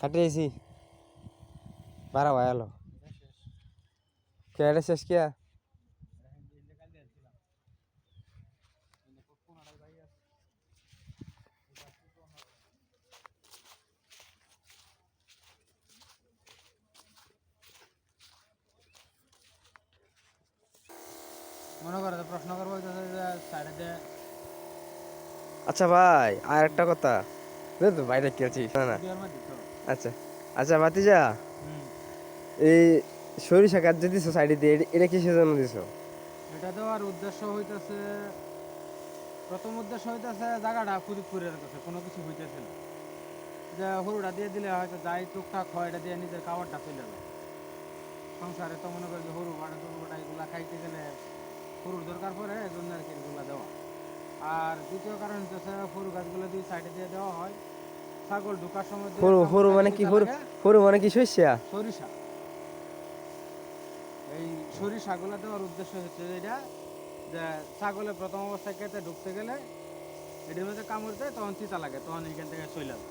কাটিয়েছি বারা ভালো কেটে শেষ কিয়া মনে করে প্রশ্ন করবো সাইডে। আচ্ছা ভাই আর একটা কথা তো বাইরে কি আছিস না না আচ্ছা আচ্ছা ভাতিজা এই সরিষা গাছ যে দিছো সাইডে দিয়ে এটা কিসের জন্য দিছো? এটা দেওয়ার উদ্দেশ্য হইতেছে, প্রথম উদ্দেশ্য হইতেছে জায়গাটা ফরিদপুরের কাছে কোনো কিছু হইতেছে না, যে হরুটা দিয়ে দিলে হয়তো যাই টুকটাক হয় এটা দিয়ে নিজের খাবারটা চলে যায়। সংসারে তো মনে করি যে হরু বাটা টরু বাটা এগুলা খাইতে গেলে হরুর দরকার পড়ে, এই জন্য আর কি এগুলা দেওয়া। আর দ্বিতীয় কারণ হচ্ছে হরু গাছগুলো দিয়ে সাইডে দিয়ে দেওয়া হয়, ছাগল ঢোকার সময় দিয়ে হরু হরু মানে কি হরু? হরু মানে কি শস্যা? সরিষা। এই সরিষাগুলো দেওয়ার উদ্দেশ্য হচ্ছে এটা, যে ছাগলে প্রথম অবস্থায় খেতে ঢুকতে গেলে এটির মধ্যে কামড় দেয়, তখন চিতা লাগে, তখন এখান থেকে চলে যায়।